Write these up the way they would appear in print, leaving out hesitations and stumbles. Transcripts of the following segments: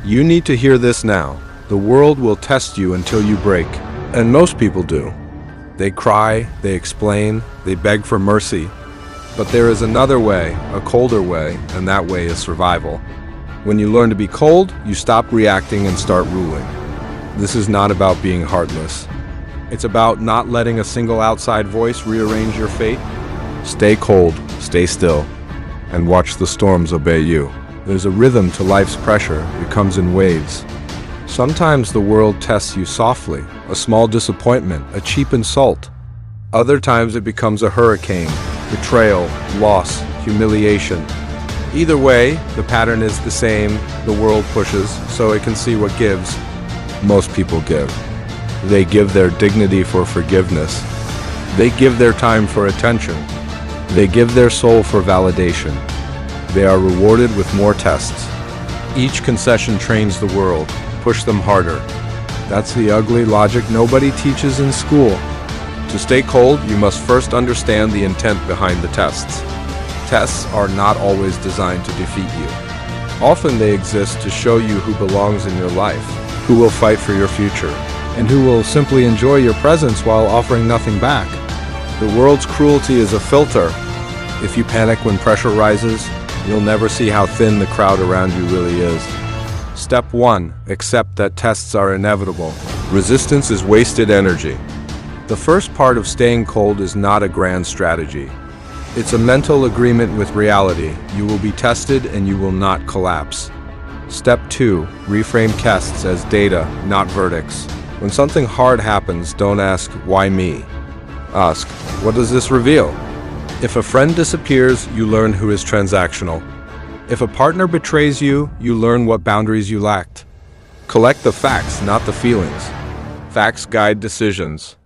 You need to hear this now. The world will test you until you break. And most people do. They cry, they explain, they beg for mercy. But there is another way, a colder way, and that way is survival. When you learn to be cold, you stop reacting and start ruling. This is not about being heartless. It's about not letting a single outside voice rearrange your fate. Stay cold, stay still, and watch the storms obey you. There's a rhythm to life's pressure. It comes in waves. Sometimes the world tests you softly, a small disappointment, a cheap insult. Other times it becomes a hurricane, betrayal, loss, humiliation. Either way, the pattern is the same. The world pushes so it can see what gives. Most people give. They give their dignity for forgiveness. They give their time for attention. They give their soul for validation. They are rewarded with more tests. Each concession trains the world. Push them harder. That's the ugly logic nobody teaches in school. To stay cold, you must first understand the intent behind the tests. Tests are not always designed to defeat you. Often they exist to show you who belongs in your life, who will fight for your future, and who will simply enjoy your presence while offering nothing back. The world's cruelty is a filter. If you panic when pressure rises, you'll never see how thin the crowd around you really is. Step 1. Accept that tests are inevitable. Resistance is wasted energy. The first part of staying cold is not a grand strategy. It's a mental agreement with reality. You will be tested and you will not collapse. Step 2. Reframe tests as data, not verdicts. When something hard happens, don't ask, "Why me?" Ask, "What does this reveal?" If a friend disappears, you learn who is transactional. If a partner betrays you, you learn what boundaries you lacked. Collect the facts, not the feelings. Facts guide decisions.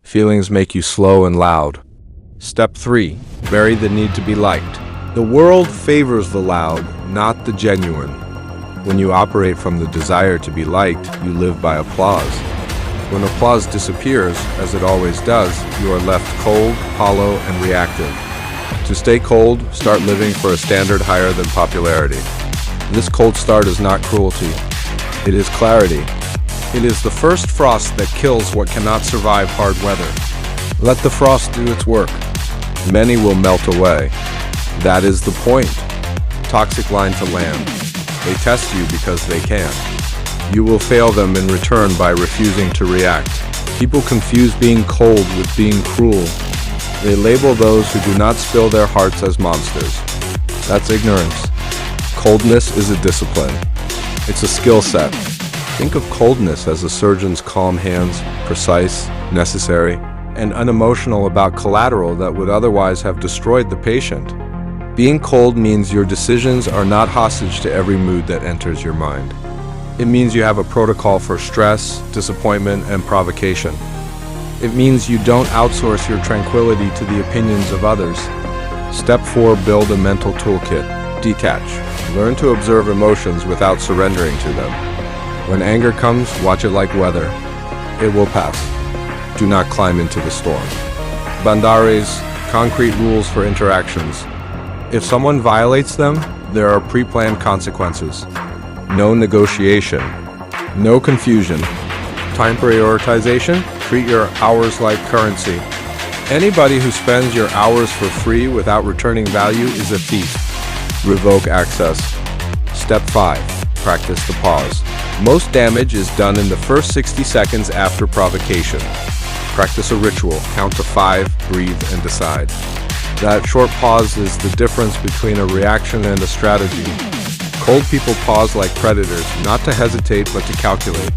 Feelings make you slow and loud. Step 3. Bury the need to be liked. The world favors the loud, not the genuine. When you operate from the desire to be liked, you live by applause. When applause disappears, as it always does, you are left cold, hollow, and reactive. To stay cold, start living for a standard higher than popularity. This cold start is not cruelty. It is clarity. It is the first frost that kills what cannot survive hard weather. Let the frost do its work. Many will melt away. That is the point. Toxic line to land. They test you because they can. You will fail them in return by refusing to react. People confuse being cold with being cruel. They label those who do not spill their hearts as monsters. That's ignorance. Coldness is a discipline. It's a skill set. Think of coldness as a surgeon's calm hands, precise, necessary, and unemotional about collateral that would otherwise have destroyed the patient. Being cold means your decisions are not hostage to every mood that enters your mind. It means you have a protocol for stress, disappointment, and provocation. It means you don't outsource your tranquility to the opinions of others. Step 4. Build a mental toolkit. Detach. Learn to observe emotions without surrendering to them. When anger comes, watch it like weather. It will pass. Do not climb into the storm. Bandares, concrete rules for interactions. If someone violates them, there are pre-planned consequences. No negotiation. No confusion. Time prioritization. Treat your hours like currency. Anybody who spends your hours for free without returning value is a thief. Revoke access. Step 5. Practice the pause. Most damage is done in the first 60 seconds after provocation. Practice a ritual. Count to 5, breathe, and decide. That short pause is the difference between a reaction and a strategy. Cold people pause like predators, not to hesitate but to calculate.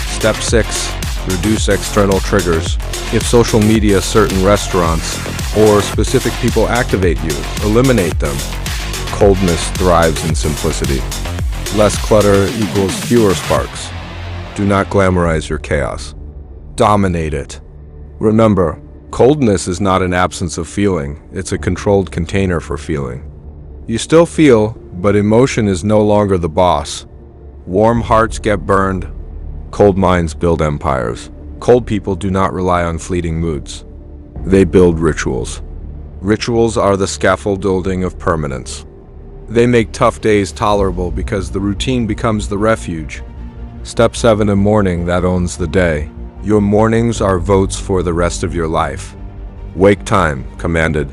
Step 6. Reduce external triggers. If social media, certain restaurants, or specific people activate you, eliminate them. Coldness thrives in simplicity. Less clutter equals fewer sparks. Do not glamorize your chaos. Dominate it. Remember, coldness is not an absence of feeling, it's a controlled container for feeling. You still feel, but emotion is no longer the boss. Warm hearts get burned. Cold minds build empires. Cold people do not rely on fleeting moods. They build rituals. Rituals are the scaffolding of permanence. They make tough days tolerable because the routine becomes the refuge. Step 7 in morning that owns the day. Your mornings are votes for the rest of your life. Wake time, commanded.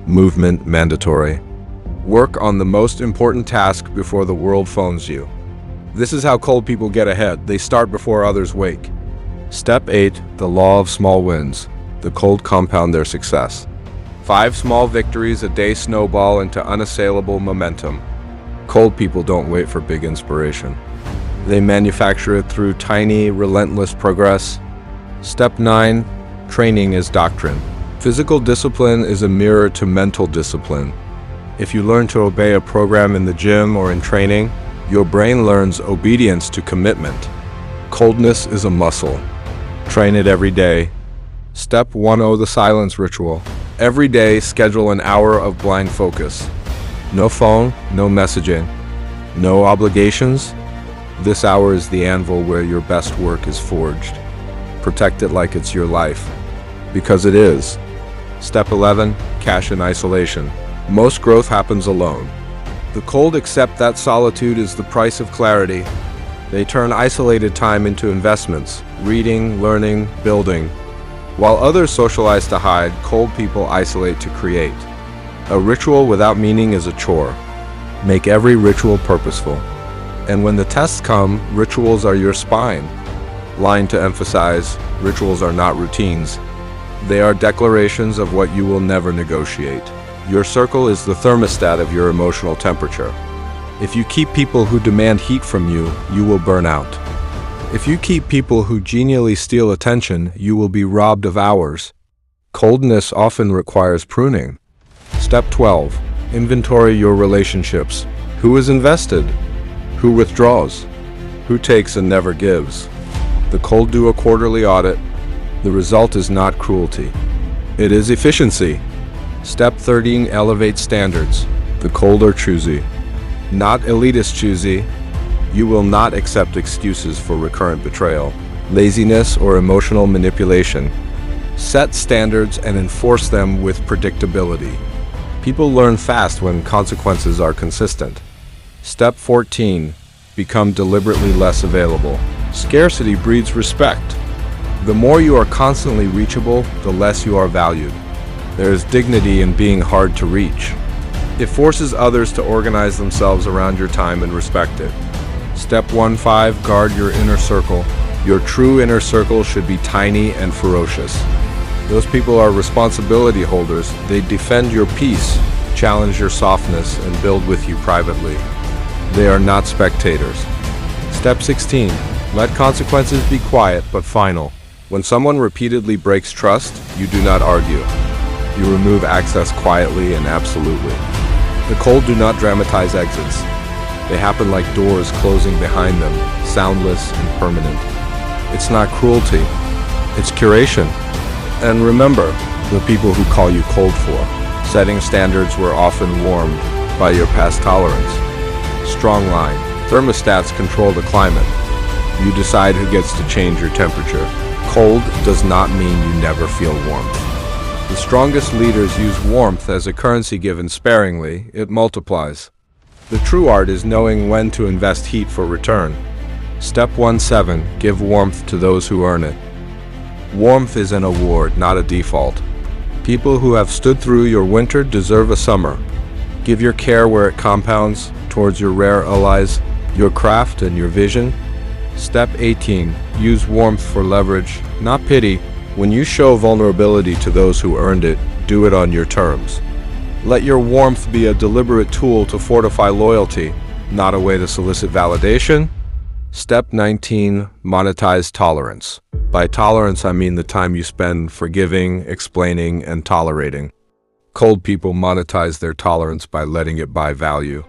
Movement, mandatory. Work on the most important task before the world phones you. This is how cold people get ahead. They start before others wake. Step 8, the law of small wins. The cold compound their success. 5 small victories a day snowball into unassailable momentum. Cold people don't wait for big inspiration. They manufacture it through tiny, relentless progress. Step 9, training is doctrine. Physical discipline is a mirror to mental discipline. If you learn to obey a program in the gym or in training, your brain learns obedience to commitment. Coldness is a muscle. Train it every day. Step 10, the silence ritual. Every day, schedule an hour of blind focus. No phone, no messaging, no obligations. This hour is the anvil where your best work is forged. Protect it like it's your life, because it is. Step 11, cash in isolation. Most growth happens alone. The cold accept that solitude is the price of clarity. They turn isolated time into investments, reading, learning, building. While others socialize to hide, cold people isolate to create. A ritual without meaning is a chore. Make every ritual purposeful. And when the tests come, rituals are your spine. Line to emphasize, rituals are not routines. They are declarations of what you will never negotiate. Your circle is the thermostat of your emotional temperature. If you keep people who demand heat from you, you will burn out. If you keep people who genially steal attention, you will be robbed of hours. Coldness often requires pruning. Step 12. Inventory your relationships. Who is invested? Who withdraws? Who takes and never gives? The cold do a quarterly audit. The result is not cruelty. It is efficiency. Step 13. Elevate standards. The cold are choosy. Not elitist choosy. You will not accept excuses for recurrent betrayal, laziness, or emotional manipulation. Set standards and enforce them with predictability. People learn fast when consequences are consistent. Step 14. Become deliberately less available. Scarcity breeds respect. The more you are constantly reachable, the less you are valued. There is dignity in being hard to reach. It forces others to organize themselves around your time and respect it. Step 15. Guard your inner circle. Your true inner circle should be tiny and ferocious. Those people are responsibility holders. They defend your peace, challenge your softness, and build with you privately. They are not spectators. Step 16. Let consequences be quiet but final. When someone repeatedly breaks trust, you do not argue. You remove access quietly and absolutely. The cold do not dramatize exits. They happen like doors closing behind them, soundless and permanent. It's not cruelty, it's curation. And remember, the people who call you cold for, setting standards were often warmed by your past tolerance. Strong line. Thermostats control the climate. You decide who gets to change your temperature. Cold does not mean you never feel warmth. The strongest leaders use warmth as a currency given sparingly. It multiplies. The true art is knowing when to invest heat for return. Step 17. Give warmth to those who earn it. Warmth is an award, not a default. People who have stood through your winter deserve a summer. Give your care where it compounds, towards your rare allies, your craft and your vision. Step 18. Use warmth for leverage, not pity. When you show vulnerability to those who earned it, do it on your terms. Let your warmth be a deliberate tool to fortify loyalty, not a way to solicit validation. Step 19. Monetize tolerance. By tolerance, I mean the time you spend forgiving, explaining, and tolerating. Cold people monetize their tolerance by letting it buy value.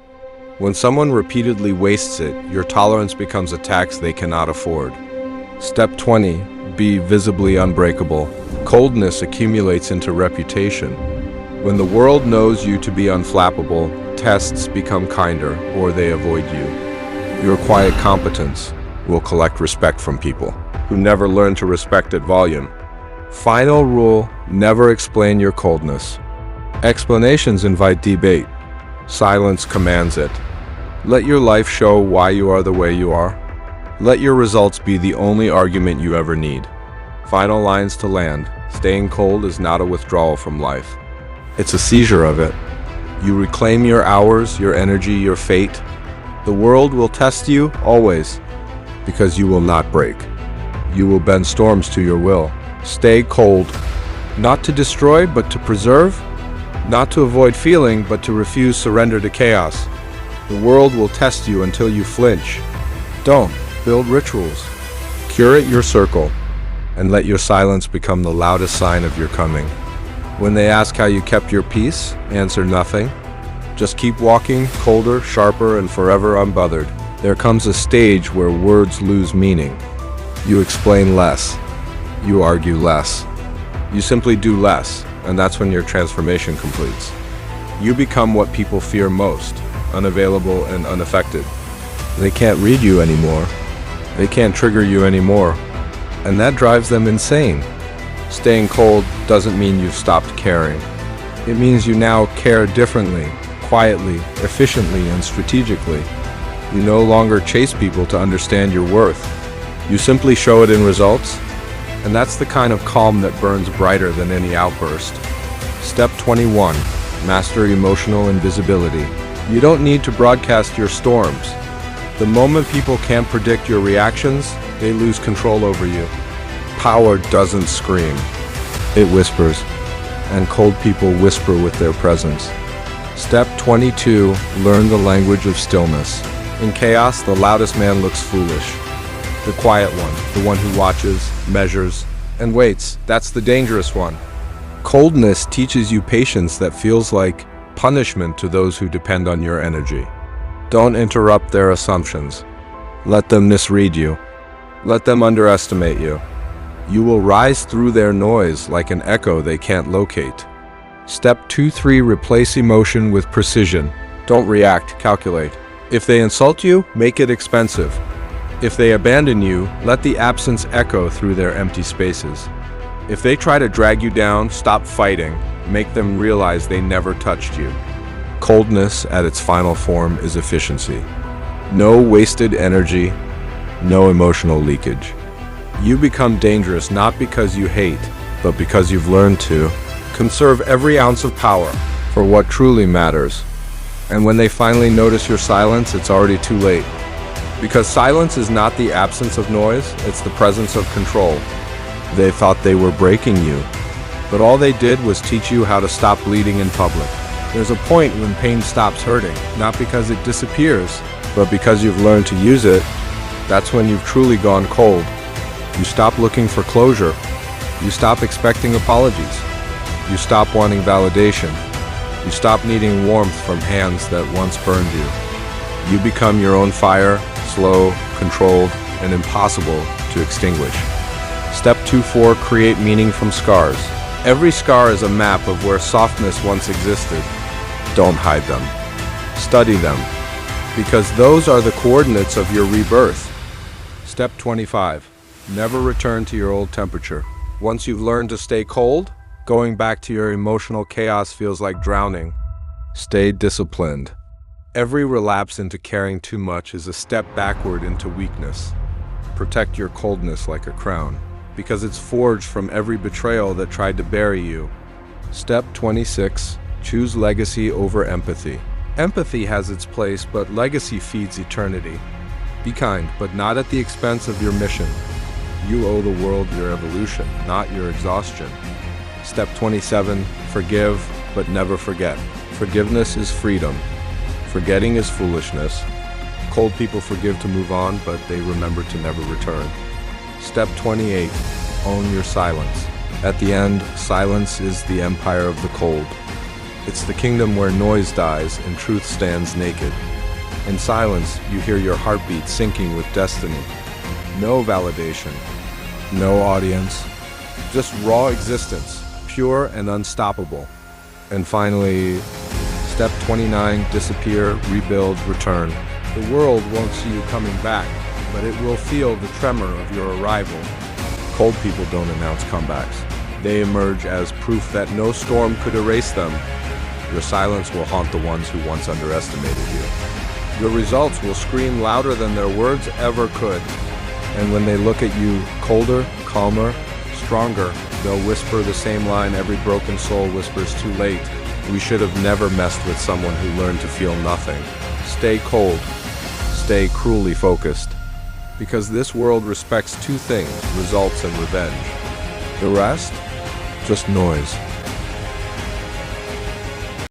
When someone repeatedly wastes it, your tolerance becomes a tax they cannot afford. Step 20. Be visibly unbreakable. Coldness accumulates into reputation. When the world knows you to be unflappable, tests become kinder, or they avoid you. Your quiet competence will collect respect from people who never learn to respect at volume. Final rule: never explain your coldness. Explanations invite debate. Silence commands it. Let your life show why you are the way you are. Let your results be the only argument you ever need. Final lines to land. Staying cold is not a withdrawal from life. It's a seizure of it. You reclaim your hours, your energy, your fate. The world will test you, always, because you will not break. You will bend storms to your will. Stay cold. Not to destroy, but to preserve. Not to avoid feeling, but to refuse surrender to chaos. The world will test you until you flinch. Don't. Build rituals. Curate your circle, and let your silence become the loudest sign of your coming. When they ask how you kept your peace, answer nothing. Just keep walking, colder, sharper, and forever unbothered. There comes a stage where words lose meaning. You explain less. You argue less. You simply do less, and that's when your transformation completes. You become what people fear most, unavailable and unaffected. They can't read you anymore. They can't trigger you anymore. And that drives them insane. Staying cold doesn't mean you've stopped caring. It means you now care differently, quietly, efficiently, and strategically. You no longer chase people to understand your worth. You simply show it in results, and that's the kind of calm that burns brighter than any outburst. Step 21. Master emotional invisibility. You don't need to broadcast your storms. The moment people can't predict your reactions, they lose control over you. Power doesn't scream. It whispers, and cold people whisper with their presence. Step 22. Learn the language of stillness. In chaos, the loudest man looks foolish. The quiet one, the one who watches, measures, and waits, that's the dangerous one. Coldness teaches you patience that feels like punishment to those who depend on your energy. Don't interrupt their assumptions. Let them misread you. Let them underestimate you. You will rise through their noise like an echo they can't locate. Step 23. Replace emotion with precision. Don't react, calculate. If they insult you, make it expensive. If they abandon you, let the absence echo through their empty spaces. If they try to drag you down, stop fighting. Make them realize they never touched you. Coldness at its final form is efficiency. No wasted energy, no emotional leakage. You become dangerous not because you hate, but because you've learned to conserve every ounce of power for what truly matters. And when they finally notice your silence, it's already too late. Because silence is not the absence of noise, it's the presence of control. They thought they were breaking you, but all they did was teach you how to stop bleeding in public. There's a point when pain stops hurting, not because it disappears, but because you've learned to use it. That's when you've truly gone cold. You stop looking for closure. You stop expecting apologies. You stop wanting validation. You stop needing warmth from hands that once burned you. You become your own fire, slow, controlled, and impossible to extinguish. Step 24. Create meaning from scars. Every scar is a map of where softness once existed. Don't hide them. Study them, because those are the coordinates of your rebirth. Step 25. Never return to your old temperature. Once you've learned to stay cold, going back to your emotional chaos feels like drowning. Stay disciplined. Every relapse into caring too much is a step backward into weakness. Protect your coldness like a crown, because it's forged from every betrayal that tried to bury you. Step 26. Choose legacy over empathy. Empathy has its place, but legacy feeds eternity. Be kind, but not at the expense of your mission. You owe the world your evolution, not your exhaustion. Step 27. Forgive, but never forget. Forgiveness is freedom. Forgetting is foolishness. Cold people forgive to move on, but they remember to never return. Step 28. Own your silence. At the end, silence is the empire of the cold. It's the kingdom where noise dies and truth stands naked. In silence, you hear your heartbeat sinking with destiny. No validation, no audience, just raw existence, pure and unstoppable. And finally, step 29, disappear, rebuild, return. The world won't see you coming back, but it will feel the tremor of your arrival. Cold people don't announce comebacks. They emerge as proof that no storm could erase them. Your silence will haunt the ones who once underestimated you. Your results will scream louder than their words ever could. And when they look at you, colder, calmer, stronger, they'll whisper the same line every broken soul whispers too late. We should have never messed with someone who learned to feel nothing. Stay cold. Stay cruelly focused. Because this world respects two things, results and revenge. The rest? Just noise.